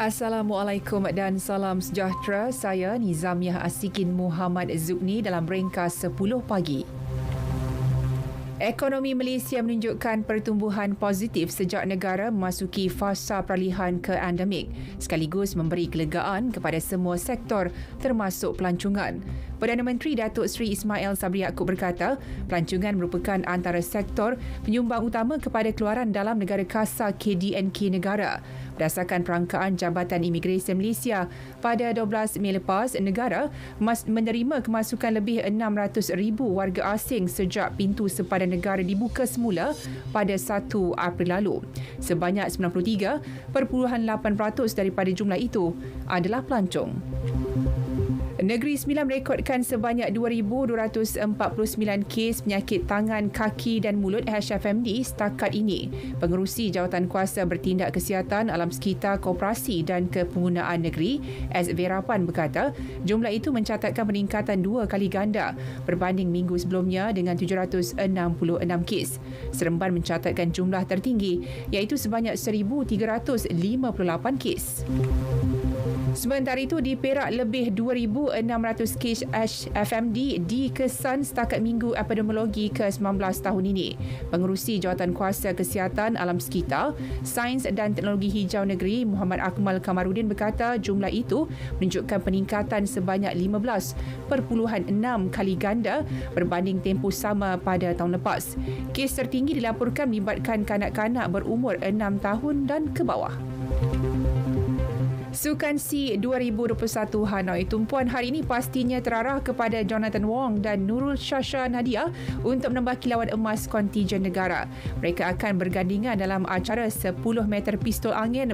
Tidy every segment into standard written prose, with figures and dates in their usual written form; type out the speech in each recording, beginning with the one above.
Assalamualaikum dan salam sejahtera. Saya Nizamiah Asikin Muhammad Zubni dalam ringkas 10 pagi. Ekonomi Malaysia menunjukkan pertumbuhan positif sejak negara memasuki fasa peralihan ke endemik, sekaligus memberi kelegaan kepada semua sektor termasuk pelancongan. Perdana Menteri Datuk Seri Ismail Sabri Yaakob berkata, pelancongan merupakan antara sektor penyumbang utama kepada keluaran dalam negara kasar KDNK negara. Berdasarkan perangkaan Jabatan Imigresen Malaysia, pada 12 Mei lepas, negara menerima kemasukan lebih 600,000 warga asing sejak pintu sepadan negara dibuka semula pada 1 April lalu. Sebanyak 93.8% daripada jumlah itu adalah pelancong. Negeri Sembilan merekodkan sebanyak 2,249 kes penyakit tangan, kaki dan mulut HFMD setakat ini. Pengerusi Jawatankuasa Bertindak Kesihatan Alam Sekitar Koperasi dan Kepenggunaan Negeri, S. Verapan berkata, jumlah itu mencatatkan peningkatan 2 kali ganda berbanding minggu sebelumnya dengan 766 kes. Seremban mencatatkan jumlah tertinggi iaitu sebanyak 1,358 kes. Sementara itu, di Perak lebih 2,600 kes HFMD dikesan setakat minggu epidemiologi ke-19 tahun ini. Pengerusi Jawatankuasa Kesihatan Alam Sekitar, Sains dan Teknologi Hijau Negeri Muhammad Akmal Kamarudin berkata jumlah itu menunjukkan peningkatan sebanyak 15.6 kali ganda berbanding tempoh sama pada tahun lepas. Kes tertinggi dilaporkan melibatkan kanak-kanak berumur 6 tahun dan ke bawah. Sukan SEA 2021 Hanoi tumpuan hari ini pastinya terarah kepada Jonathan Wong dan Nurul Shasha Nadia untuk menambah kilauan emas kontijen negara. Mereka akan bergandingan dalam acara 10 meter pistol angin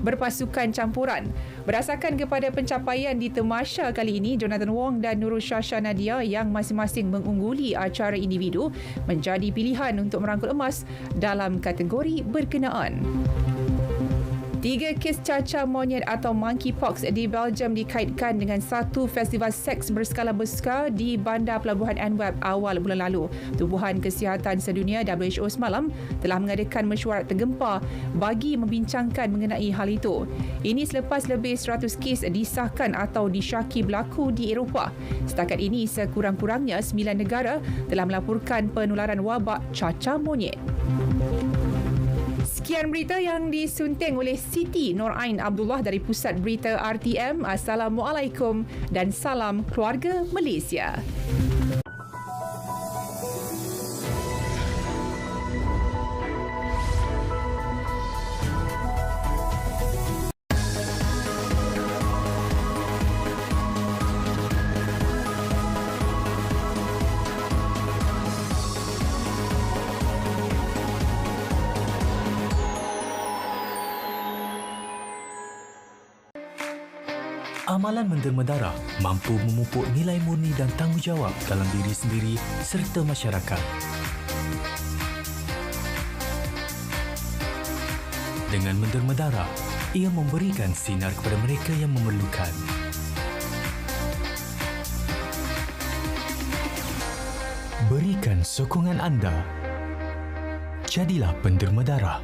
berpasukan campuran. Berdasarkan kepada pencapaian di Temasya kali ini, Jonathan Wong dan Nurul Shasha Nadia yang masing-masing mengungguli acara individu menjadi pilihan untuk merangkul emas dalam kategori berkenaan. 3 kes cacar monyet atau monkeypox di Belgium dikaitkan dengan satu festival seks berskala besar di bandar pelabuhan Antwerp awal bulan lalu. Tubuhan Kesihatan Sedunia WHO semalam telah mengadakan mesyuarat tergempar bagi membincangkan mengenai hal itu. Ini selepas lebih 100 kes disahkan atau disyaki berlaku di Eropah. Setakat ini, sekurang-kurangnya 9 negara telah melaporkan penularan wabak cacar monyet. Sekian berita yang disunting oleh Siti Norain Abdullah dari Pusat Berita RTM. Assalamualaikum dan salam keluarga Malaysia. Amalan menderma darah mampu memupuk nilai murni dan tanggungjawab dalam diri sendiri serta masyarakat. Dengan menderma darah, ia memberikan sinar kepada mereka yang memerlukan. Berikan sokongan anda. Jadilah penderma darah.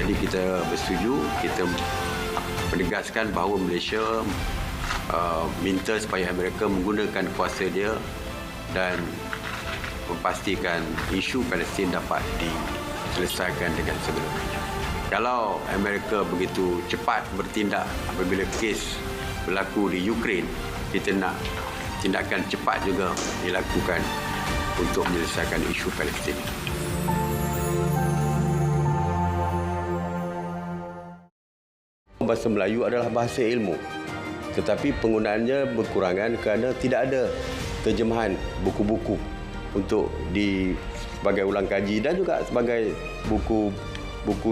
Jadi kita bersetuju, kita menegaskan bahawa Malaysia minta supaya Amerika menggunakan kuasa dia dan memastikan isu Palestin dapat diselesaikan dengan segera-galanya. Kalau Amerika begitu cepat bertindak apabila kes berlaku di Ukraine, kita nak tindakan cepat juga dilakukan untuk menyelesaikan isu Palestin. Bahasa Melayu adalah bahasa ilmu, tetapi penggunaannya berkurangan kerana tidak ada terjemahan buku-buku untuk sebagai ulang kaji dan juga sebagai buku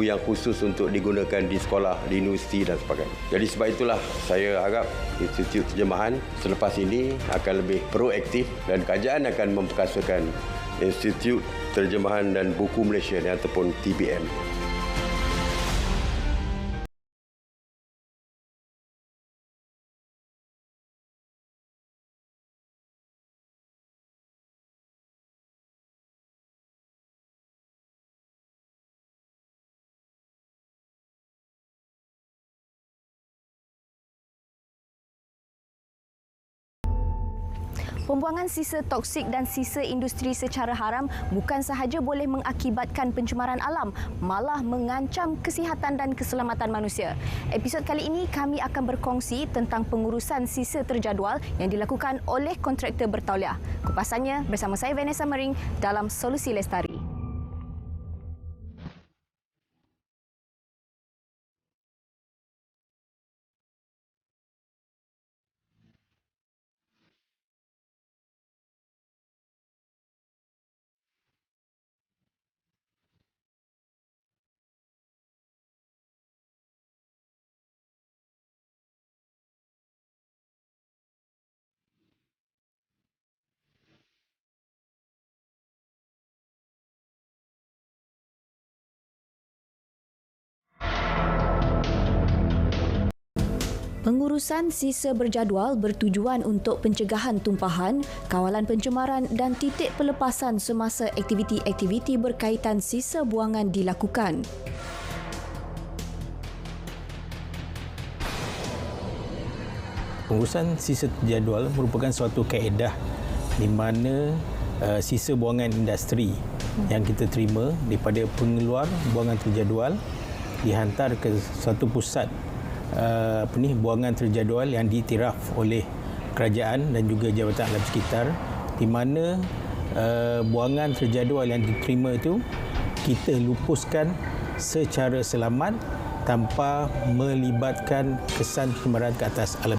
yang khusus untuk digunakan di sekolah, di universiti dan sebagainya. Jadi sebab itulah saya harap Institut Terjemahan selepas ini akan lebih proaktif dan kerajaan akan memperkasakan Institut Terjemahan dan Buku Malaysia ataupun TBM. Pembuangan sisa toksik dan sisa industri secara haram bukan sahaja boleh mengakibatkan pencemaran alam, malah mengancam kesihatan dan keselamatan manusia. Episod kali ini kami akan berkongsi tentang pengurusan sisa terjadual yang dilakukan oleh kontraktor bertauliah. Kupasannya bersama saya Vanessa Mering dalam Solusi Lestari. Pengurusan sisa berjadual bertujuan untuk pencegahan tumpahan, kawalan pencemaran dan titik pelepasan semasa aktiviti-aktiviti berkaitan sisa buangan dilakukan. Pengurusan sisa terjadual merupakan suatu kaedah di mana sisa buangan industri yang kita terima daripada pengeluar buangan terjadual dihantar ke suatu pusat buangan terjadual yang diiktiraf oleh kerajaan dan juga Jabatan Alam Sekitar, di mana buangan terjadual yang diterima itu kita lupuskan secara selamat tanpa melibatkan kesan pencemaran ke atas alam.